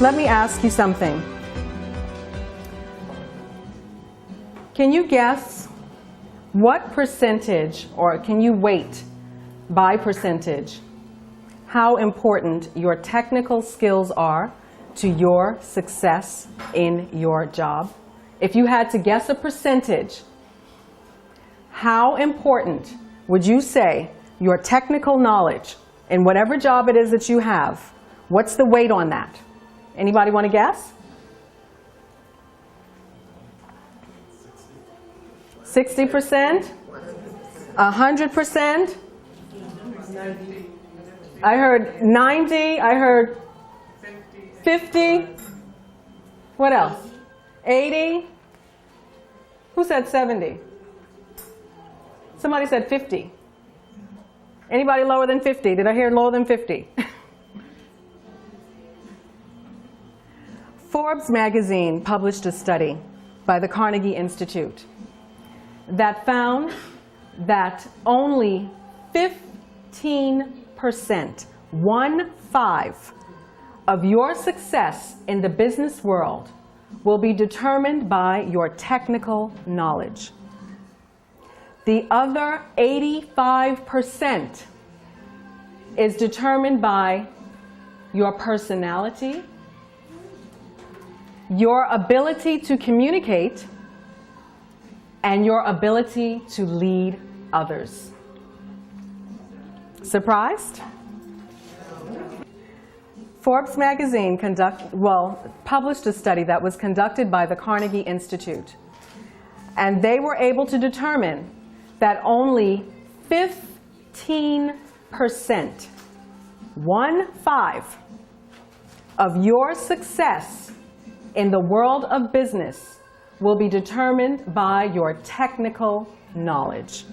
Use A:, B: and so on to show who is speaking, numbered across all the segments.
A: let me ask you something. Can you guess what percentage, or can you weight by percentage, how important your technical skills are to your success in your job? If you had to guess a percentage, how important would you say your technical knowledge in whatever job it is that you have, what's the weight on that? Anybody want to guess? 60%? 100%? I heard 90, I heard 50. What else? 80? Who said 70? Somebody said 50. Anybody lower than 50? Did I hear lower than 50? Forbes magazine published a study by the Carnegie Institute that found that only 15%, 1/5, of your success in the business world will be determined by your technical knowledge. The other 85% is determined by your personality, your ability to communicate, and your ability to lead others. Surprised? Forbes magazine published a study that was conducted by the Carnegie Institute. And they were able to determine that only 15%, 1/5, of your success in the world of business will be determined by your technical knowledge.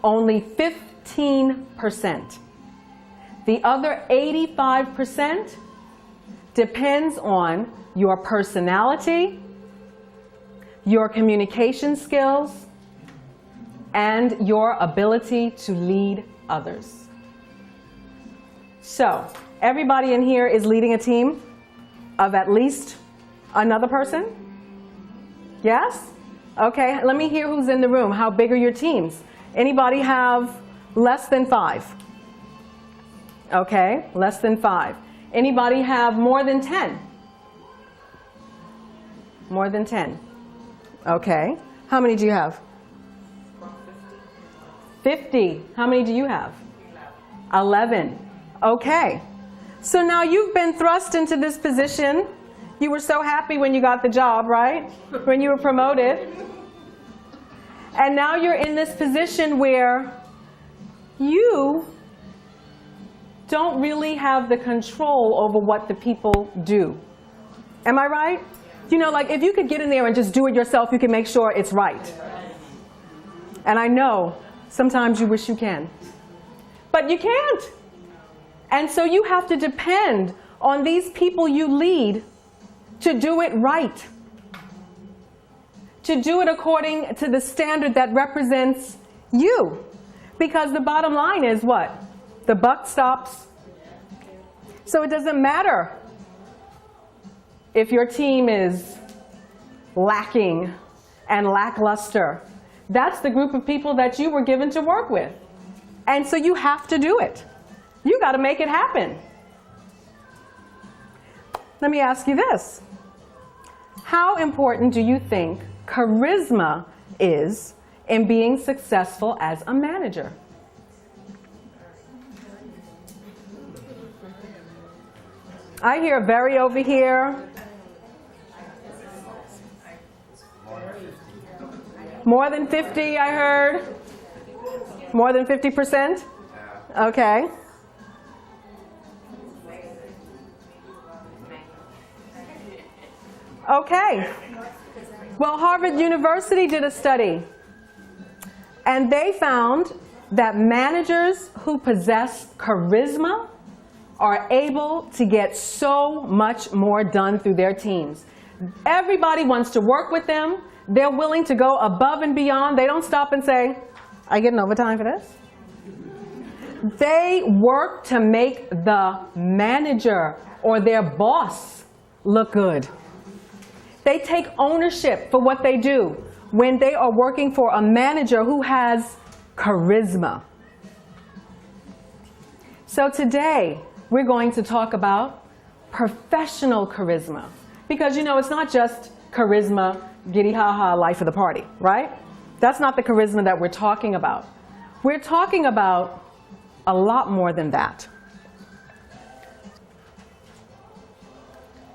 A: Only 15%. The other 85% depends on your personality, your communication skills, and your ability to lead others. So, everybody in here is leading a team of at least another person? Yes? Okay, let me hear who's in the room. How big are your teams? Anybody have less than 5? Okay, less than 5. Anybody have more than 10? More than 10. Okay. How many do you have? 50. How many do you have? 11. Okay. So now you've been thrust into this position. You were so happy when you got the job, right? When you were promoted. And now you're in this position where you don't really have the control over what the people do. Am I right? You know, like if you could get in there and just do it yourself, you can make sure it's right. And I know sometimes you wish you can. But you can't. And so you have to depend on these people you lead to do it right. To do it according to the standard that represents you. Because the bottom line is what? The buck stops. So it doesn't matter if your team is lacking and lackluster. That's the group of people that you were given to work with. And so you have to do it. You got to make it happen. Let me ask you this. How important do you think charisma is in being successful as a manager? I hear very over here. More than 50, I heard. More than 50%? Okay. Okay. Well, Harvard University did a study, and they found that managers who possess charisma are able to get so much more done through their teams. Everybody wants to work with them. They're willing to go above and beyond. They don't stop and say, "I get an overtime for this?" They work to make the manager or their boss look good. They take ownership for what they do when they are working for a manager who has charisma. So today, we're going to talk about professional charisma. Because, you know, it's not just charisma, giddy ha-ha, life of the party, right? That's not the charisma that we're talking about. We're talking about a lot more than that.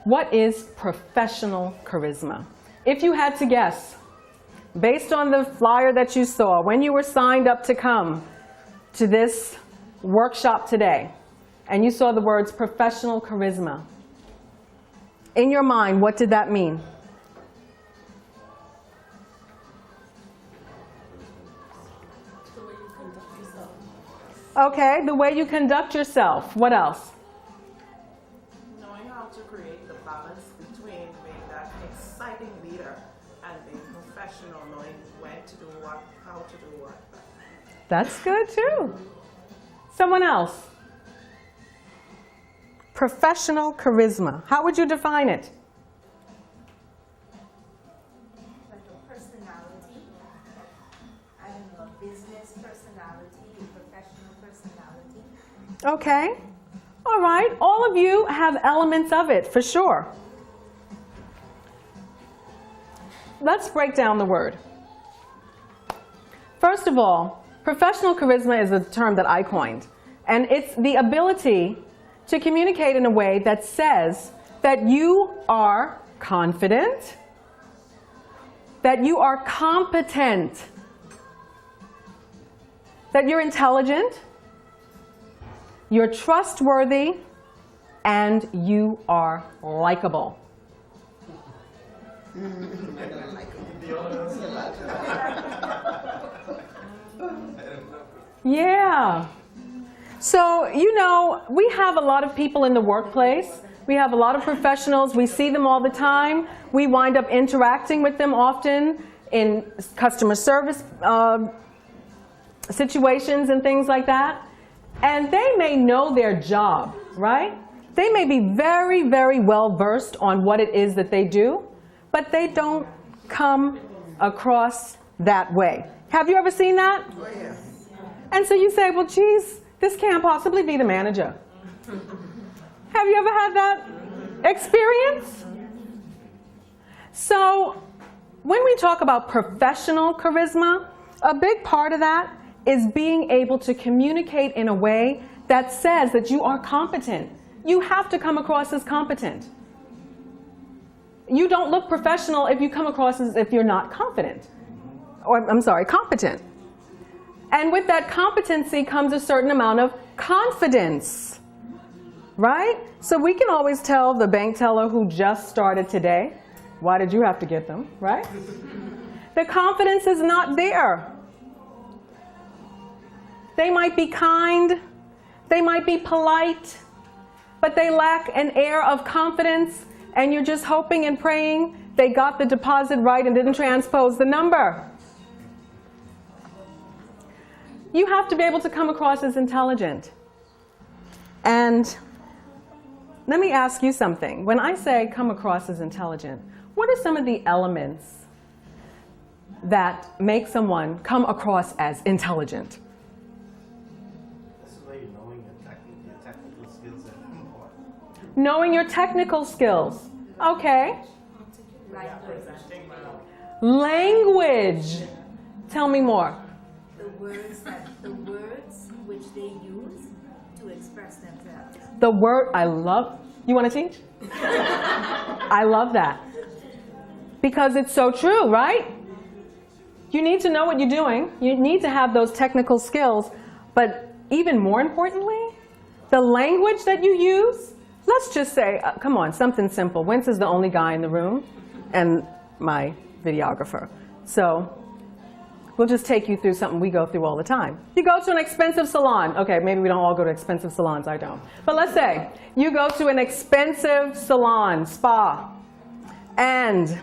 A: What is professional charisma? If you had to guess, based on the flyer that you saw when you were signed up to come to this workshop today, and you saw the words professional charisma, in your mind, what did that mean? Okay, the way you conduct yourself. What else?
B: Knowing how to create the balance between being that exciting leader and being professional, knowing when to do what, how to do what.
A: That's good too. Someone else. Professional charisma. How would you define it?
C: Like a personality, I don't know, business personality, professional personality.
A: Okay. All right. All of you have elements of it, for sure. Let's break down the word. First of all, professional charisma is a term that I coined. And it's the ability to communicate in a way that says that you are confident, that you are competent, that you're intelligent, you're trustworthy, and you are likable. Yeah. So, you know, we have a lot of people in the workplace. We have a lot of professionals. We see them all the time. We wind up interacting with them often in customer service situations and things like that. And they may know their job, right? They may be very, very well versed on what it is that they do, but they don't come across that way. Have you ever seen that?
B: Oh, yes.
A: And so you say, well, geez, this can't possibly be the manager. Have you ever had that experience? So when we talk about professional charisma, a big part of that is being able to communicate in a way that says that you are competent. You have to come across as competent. You don't look professional if you come across as if you're not confident. Or, I'm sorry, competent. And with that competency comes a certain amount of confidence, right? So we can always tell the bank teller who just started today, why did you have to get them, right? The confidence is not there. They might be kind, they might be polite, but they lack an air of confidence, and you're just hoping and praying they got the deposit right and didn't transpose the number. You have to be able to come across as intelligent. And let me ask you something. When I say come across as intelligent, what are some of the elements that make someone come across as intelligent?
D: This is where you're knowing your technical skills are important.
A: Knowing your technical skills. Okay. Language. Tell me more.
C: The words which they use to express themselves.
A: The word I love. You want to teach? I love that. Because it's so true, right? You need to know what you're doing. You need to have those technical skills. But even more importantly, the language that you use. Let's just say, come on, something simple. Wentz is the only guy in the room and my videographer. So we'll just take you through something we go through all the time. You go to an expensive salon. Okay, maybe we don't all go to expensive salons. I don't. But let's say you go to an expensive salon, spa, and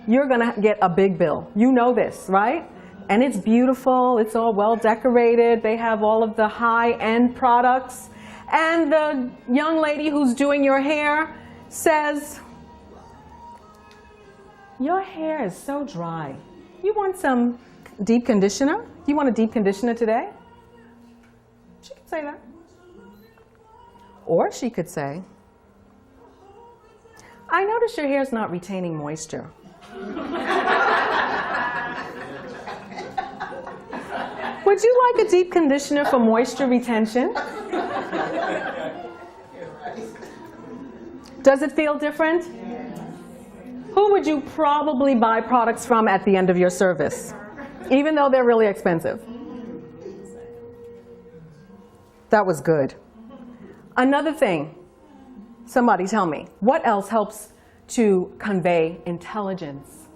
A: you're going to get a big bill. You know this, right? And it's beautiful, it's all well decorated, they have all of the high-end products. And the young lady who's doing your hair says, "Your hair is so dry. You want some deep conditioner? You want a deep conditioner today?" She could say that. Or she could say, "I notice your hair's not retaining moisture. Would you like a deep conditioner for moisture retention?" Does it feel different? Who would you probably buy products from at the end of your service, even though they're really expensive? That was good. Another thing, somebody tell me, what else helps to convey intelligence?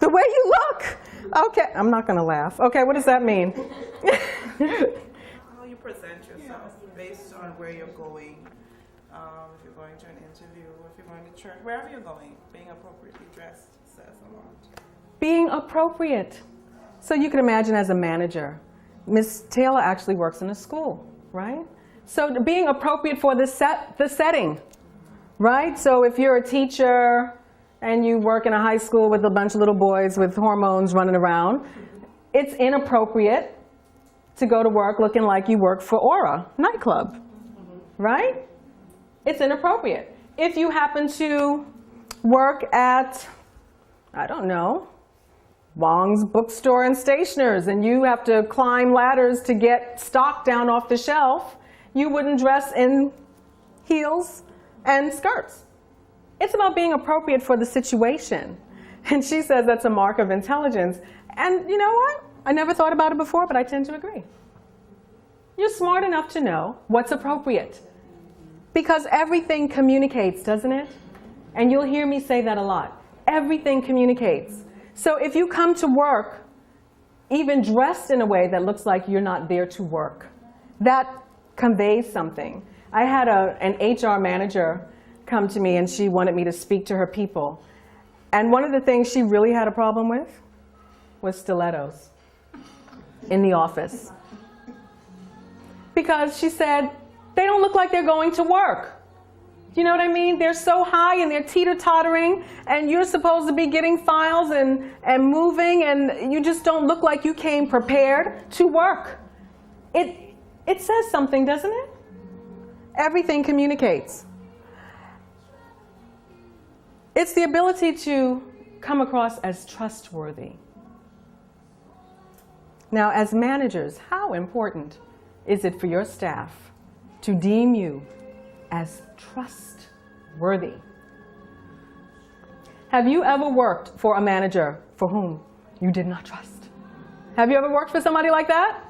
A: The way you look. Okay, I'm not going to laugh. Okay, what does that mean?
B: How you present yourself based on where you're going. If you're going to an interview, if you're going to church, wherever you're going, being appropriately dressed says a lot.
A: Being appropriate. So you can imagine as a manager, Miss Taylor actually works in a school, right? So being appropriate for the setting, right? So if you're a teacher and you work in a high school with a bunch of little boys with hormones running around, it's inappropriate to go to work looking like you work for Aura nightclub, right? It's inappropriate. If you happen to work at, I don't know, Wong's Bookstore and Stationers, and you have to climb ladders to get stock down off the shelf, you wouldn't dress in heels and skirts. It's about being appropriate for the situation. And she says that's a mark of intelligence. And you know what? I never thought about it before, but I tend to agree. You're smart enough to know what's appropriate. Because everything communicates, doesn't it? And you'll hear me say that a lot. Everything communicates. So if you come to work, even dressed in a way that looks like you're not there to work, that conveys something. I had an HR manager come to me and she wanted me to speak to her people. And one of the things she really had a problem with was stilettos in the office. Because she said, they don't look like they're going to work. You know what I mean? They're so high and they're teeter-tottering, and you're supposed to be getting files and moving, and you just don't look like you came prepared to work. It says something, doesn't it? Everything communicates. It's the ability to come across as trustworthy. Now, as managers, how important is it for your staff to deem you as trustworthy? Have you ever worked for a manager for whom you did not trust? Have you ever worked for somebody like that?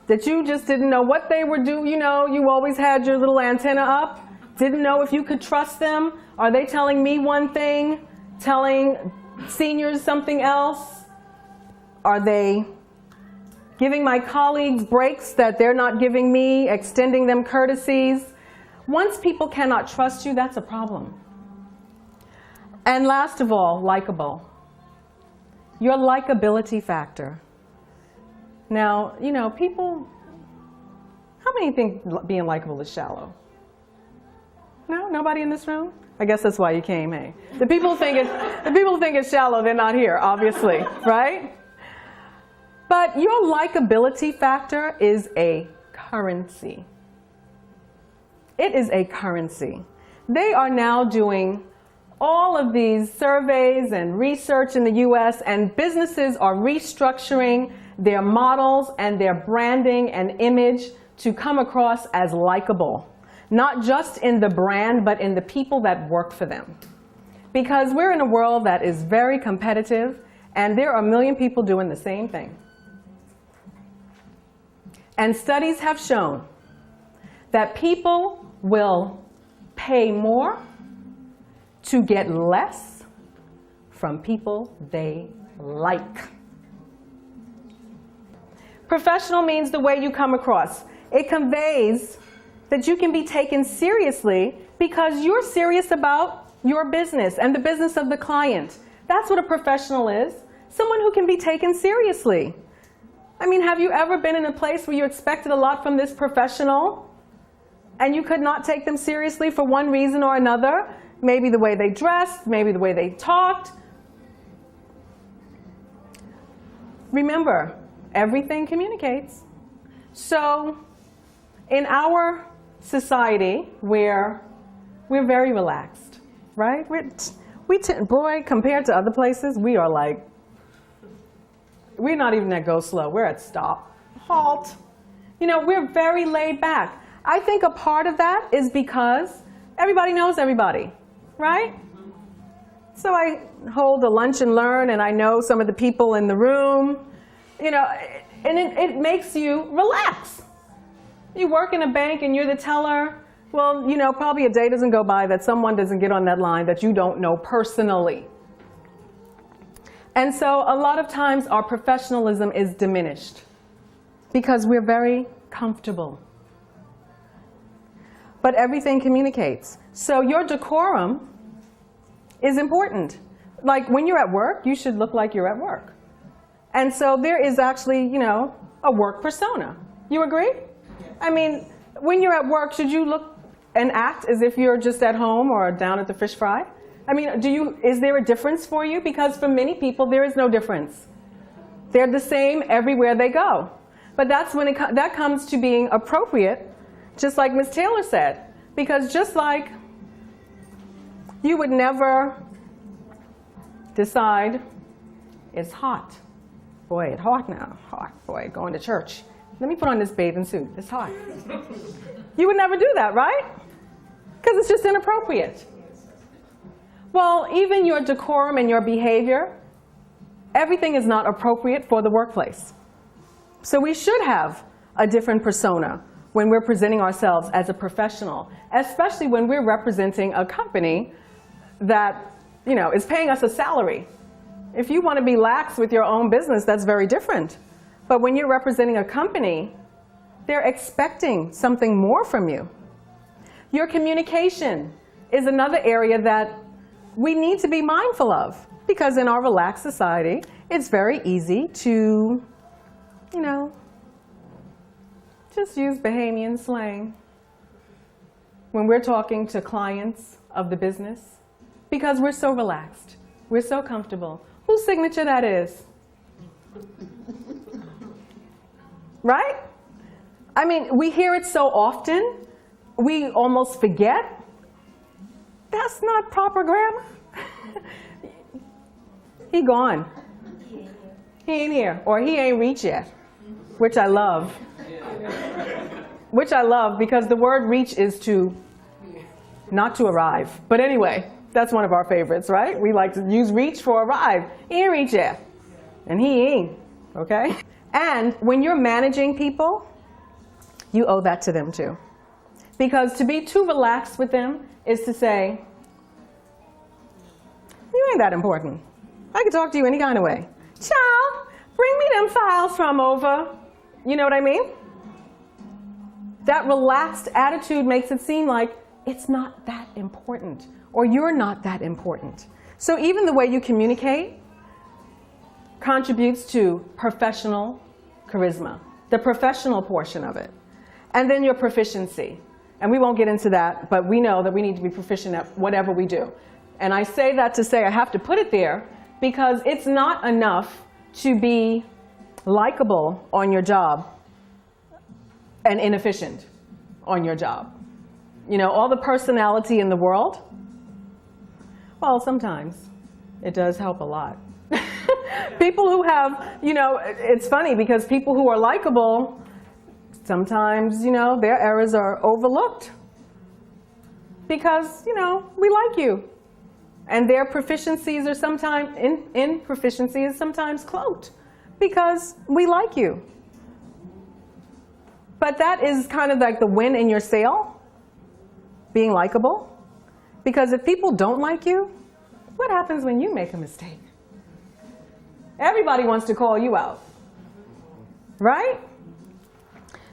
A: That you just didn't know what they were doing, you know, you always had your little antenna up, didn't know if you could trust them. Are they telling me one thing, telling seniors something else? Are they giving my colleagues breaks that they're not giving me, extending them courtesies? Once people cannot trust you, that's a problem. And last of all, likable. Your likability factor. Now, you know, people, how many think being likable is shallow? No? Nobody in this room? I guess that's why you came, hey? The people think it's shallow, they're not here, obviously, right? But your likability factor is a currency. It is a currency. They are now doing all of these surveys and research in the US, and businesses are restructuring their models and their branding and image to come across as likable. Not just in the brand, but in the people that work for them. Because we're in a world that is very competitive, and there are a million people doing the same thing. And studies have shown that people will pay more to get less from people they like. Professional means the way you come across. It conveys that you can be taken seriously because you're serious about your business and the business of the client. That's what a professional is. Someone who can be taken seriously. I mean, have you ever been in a place where you expected a lot from this professional and you could not take them seriously for one reason or another? Maybe the way they dressed, maybe the way they talked. Remember, everything communicates. So in our society where we're very relaxed, right? Boy, compared to other places, we are like, we're not even at go slow. We're at stop, halt. You know, we're very laid back. I think a part of that is because everybody knows everybody, right? So I hold a lunch and learn, and I know some of the people in the room, you know, and it makes you relax. You work in a bank and you're the teller. Well, you know, probably a day doesn't go by that someone doesn't get on that line that you don't know personally. And so a lot of times our professionalism is diminished because we're very comfortable. But everything communicates. So your decorum is important. Like when you're at work, you should look like you're at work. And so there is actually, you know, a work persona. You agree? I mean, when you're at work, should you look and act as if you're just at home or down at the fish fry? I mean, is there a difference for you? Because for many people, there is no difference. They're the same everywhere they go. But that's when that comes to being appropriate, just like Ms. Taylor said. Because just like you would never decide, it's hot. Boy, it's hot now. Hot, boy, going to church. Let me put on this bathing suit. It's hot. You would never do that, right? Because it's just inappropriate. Well, even your decorum and your behavior, everything is not appropriate for the workplace. So we should have a different persona when we're presenting ourselves as a professional, especially when we're representing a company that, you know, is paying us a salary. If you want to be lax with your own business, that's very different. But when you're representing a company, they're expecting something more from you. Your communication is another area that we need to be mindful of, because in our relaxed society, it's very easy to, you know, just use Bahamian slang when we're talking to clients of the business, because we're so relaxed, we're so comfortable. Whose signature that is? Right? I mean, we hear it so often, we almost forget. That's not proper grammar. He gone. He ain't here. Or he ain't reached yet, which I love. Which I love, because the word reach is to, not to arrive. But anyway, that's one of our favorites, right? We like to use reach for arrive. He ain't reached yet. And he ain't, okay? And when you're managing people, you owe that to them too. Because to be too relaxed with them is to say, you ain't that important. I can talk to you any kind of way. Child, bring me them files from over. You know what I mean? That relaxed attitude makes it seem like it's not that important, or you're not that important. So even the way you communicate contributes to professional charisma, the professional portion of it. And then your proficiency. And we won't get into that, but we know that we need to be proficient at whatever we do. And I say that to say I have to put it there because it's not enough to be likable on your job and inefficient on your job. You know, all the personality in the world, well, sometimes it does help a lot. People who have, you know, it's funny because people who are likable, sometimes, you know, their errors are overlooked because, you know, we like you. And their proficiencies are sometimes, improficiency is sometimes cloaked because we like you. But that is kind of like the win in your sale, being likable. Because if people don't like you, what happens when you make a mistake? Everybody wants to call you out, right?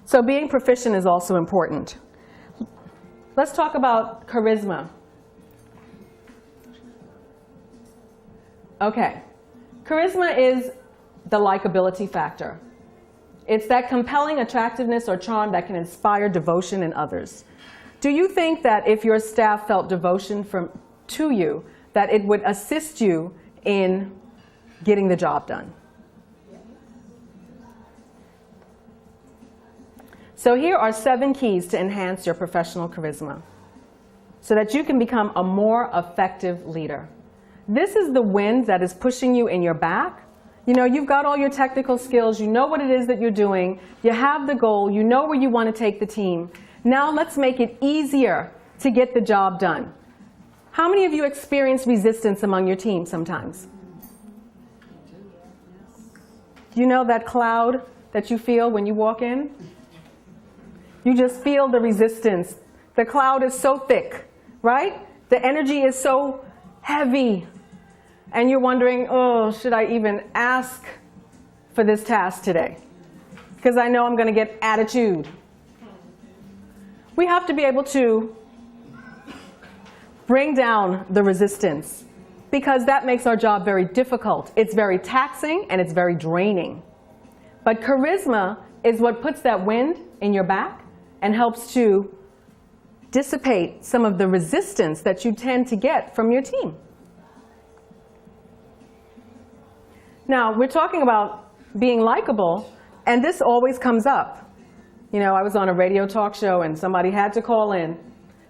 A: So being proficient is also important. Let's talk about charisma. Okay. Charisma is the likability factor. It's that compelling attractiveness or charm that can inspire devotion in others. Do you think that if your staff felt devotion to you, that it would assist you in getting the job done? So here are 7 keys to enhance your professional charisma so that you can become a more effective leader. This is the wind that is pushing you in your back. You know, you've got all your technical skills, you know what it is that you're doing, you have the goal, you know where you want to take the team. Now let's make it easier to get the job done. How many of you experience resistance among your team sometimes? Do you know that cloud that you feel when you walk in? You just feel the resistance. The cloud is so thick, right? The energy is so heavy. And you're wondering, oh, should I even ask for this task today? Because I know I'm going to get attitude. We have to be able to bring down the resistance because that makes our job very difficult. It's very taxing and it's very draining. But charisma is what puts that wind in your back and helps to dissipate some of the resistance that you tend to get from your team. Now, we're talking about being likable, and this always comes up. You know, I was on a radio talk show, and somebody had to call in.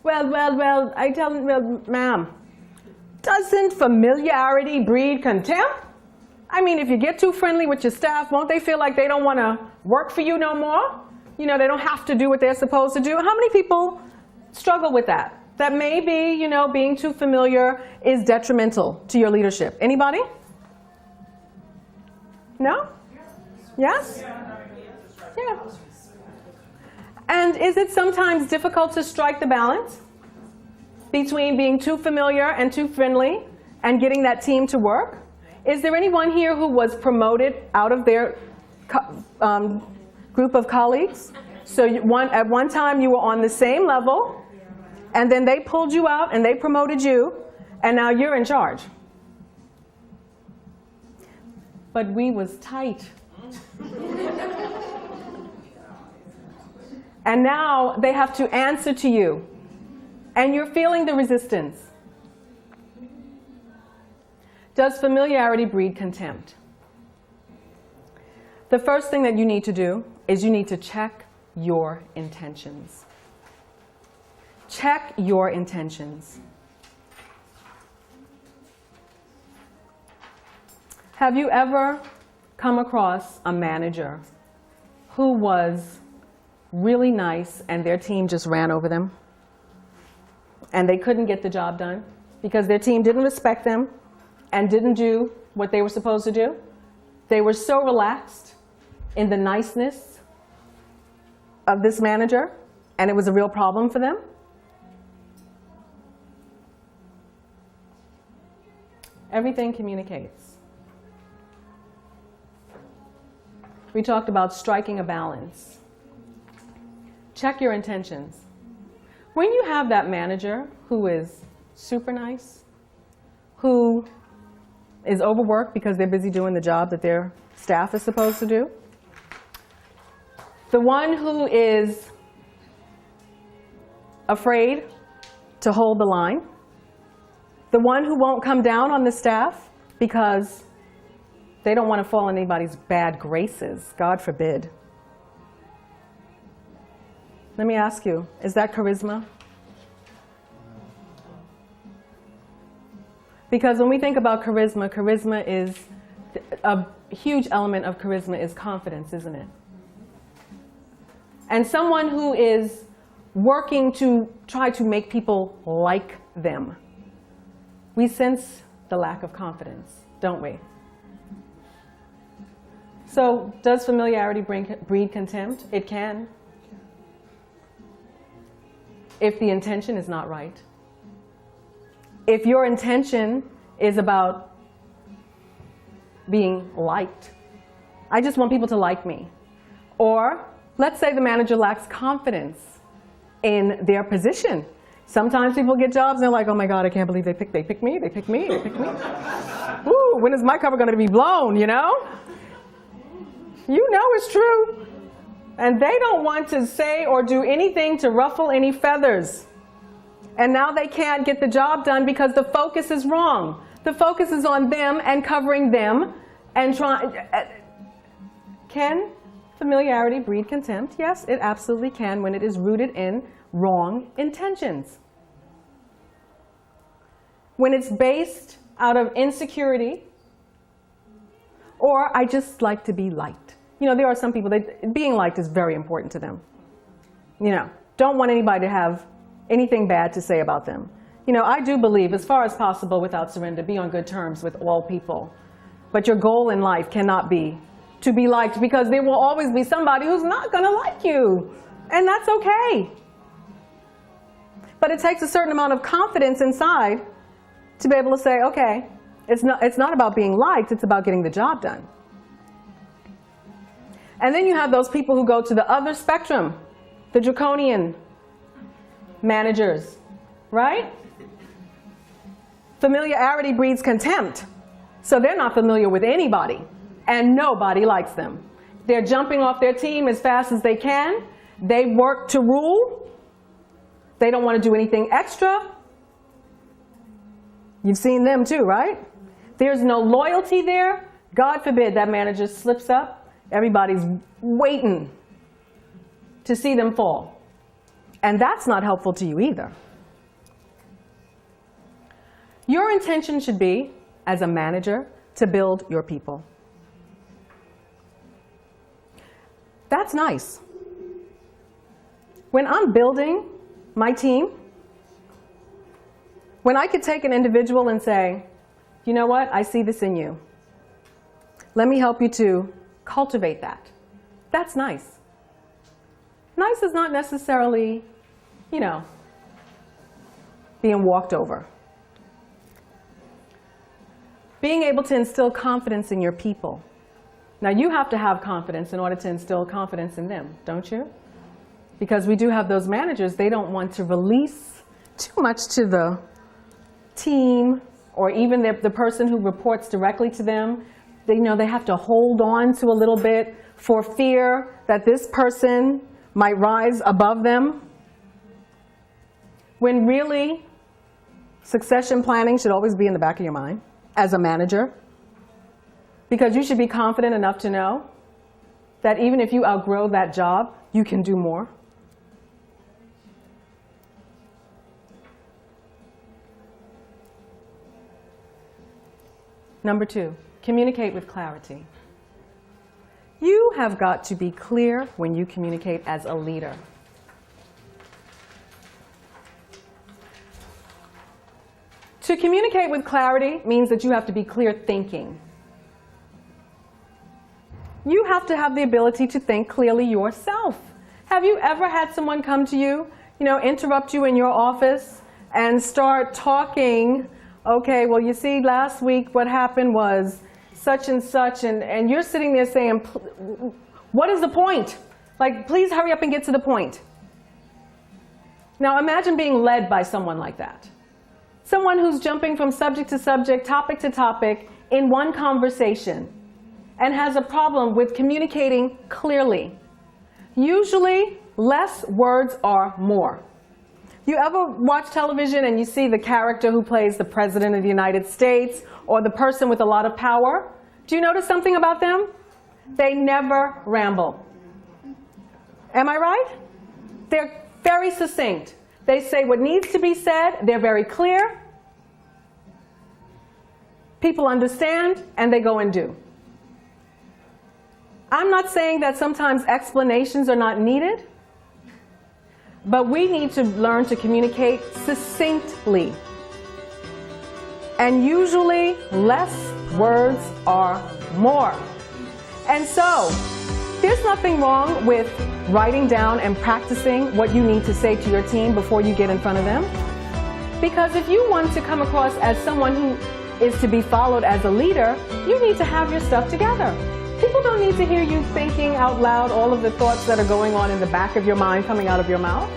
A: Well, I tell them, well, ma'am, doesn't familiarity breed contempt? I mean, if you get too friendly with your staff, won't they feel like they don't want to work for you no more? You know, they don't have to do what they're supposed to do. How many people struggle with that? That maybe, you know, being too familiar is detrimental to your leadership. Anybody? No? Yes? Yeah. And is it sometimes difficult to strike the balance between being too familiar and too friendly and getting that team to work? Is there anyone here who was promoted out of their group of colleagues? So at one time you were on the same level, and then they pulled you out and they promoted you, and now you're in charge. But we was tight. And now they have to answer to you, and you're feeling the resistance. Does familiarity breed contempt? The first thing that you need to do is you need to check your intentions. Check your intentions. Have you ever come across a manager who was really nice and their team just ran over them? And they couldn't get the job done because their team didn't respect them and didn't do what they were supposed to do? They were so relaxed in the niceness of this manager, and it was a real problem for them. Everything communicates. We talked about striking a balance. Check your intentions. When you have that manager who is super nice, who is overworked because they're busy doing the job that their staff is supposed to do, the one who is afraid to hold the line, the one who won't come down on the staff because they don't want to fall in anybody's bad graces, God forbid. Let me ask you, is that charisma? Because when we think about charisma, charisma is, a huge element of charisma is confidence, isn't it? And someone who is working to try to make people like them, we sense the lack of confidence, don't we? So does familiarity breed contempt? It can, if the intention is not right. If your intention is about being liked, I just want people to like me. Or let's say the manager lacks confidence in their position. Sometimes people get jobs and they're like, oh my God, I can't believe they picked me. ooh, when is my cover going to be blown, you know? You know it's true. And they don't want to say or do anything to ruffle any feathers. And now they can't get the job done because the focus is wrong. The focus is on them and covering them and trying. Can familiarity breed contempt? Yes, it absolutely can when it is rooted in wrong intentions. When it's based out of insecurity, or I just like to be liked. You know, there are some people that being liked is very important to them. You know, don't want anybody to have anything bad to say about them. You know, I do believe, as far as possible without surrender, be on good terms with all people. But your goal in life cannot be to be liked, because there will always be somebody who's not going to like you. And that's okay. But it takes a certain amount of confidence inside to be able to say, okay, it's not about being liked, it's about getting the job done. And then you have those people who go to the other spectrum, the draconian managers, right? Familiarity breeds contempt. So they're not familiar with anybody, and nobody likes them. They're jumping off their team as fast as they can. They work to rule. They don't want to do anything extra. You've seen them too, right? There's no loyalty there. God forbid that manager slips up. Everybody's waiting to see them fall. And that's not helpful to you either. Your intention should be, as a manager, to build your people. That's nice. When I'm building my team, when I could take an individual and say, you know what, I see this in you. Let me help you to cultivate that. That's nice. Nice is not necessarily, you know, being walked over. Being able to instill confidence in your people. Now, you have to have confidence in order to instill confidence in them, don't you? Because we do have those managers, they don't want to release too much to the team or even the person who reports directly to them. They, you know, they have to hold on to a little bit for fear that this person might rise above them. When really, succession planning should always be in the back of your mind as a manager. Because you should be confident enough to know that even if you outgrow that job, you can do more. Number 2, communicate with clarity. You have got to be clear when you communicate as a leader. To communicate with clarity means that you have to be clear thinking. You have to have the ability to think clearly yourself. Have you ever had someone come to you, interrupt you in your office and start talking? Okay, well, you see, last week what happened was such and such, and you're sitting there saying, what is the point? Like, please hurry up and get to the point. Now, imagine being led by someone like that. Someone who's jumping from subject to subject, topic to topic in one conversation and has a problem with communicating clearly. Usually, less words are more. You ever watch television and you see the character who plays the President of the United States or the person with a lot of power? Do you notice something about them? They never ramble. Am I right? They're very succinct. They say what needs to be said. They're very clear. People understand, and they go and do. I'm not saying that sometimes explanations are not needed, but we need to learn to communicate succinctly. And usually, less words are more. And so, there's nothing wrong with writing down and practicing what you need to say to your team before you get in front of them. Because if you want to come across as someone who is to be followed as a leader, you need to have your stuff together. People don't need to hear you thinking out loud all of the thoughts that are going on in the back of your mind coming out of your mouth.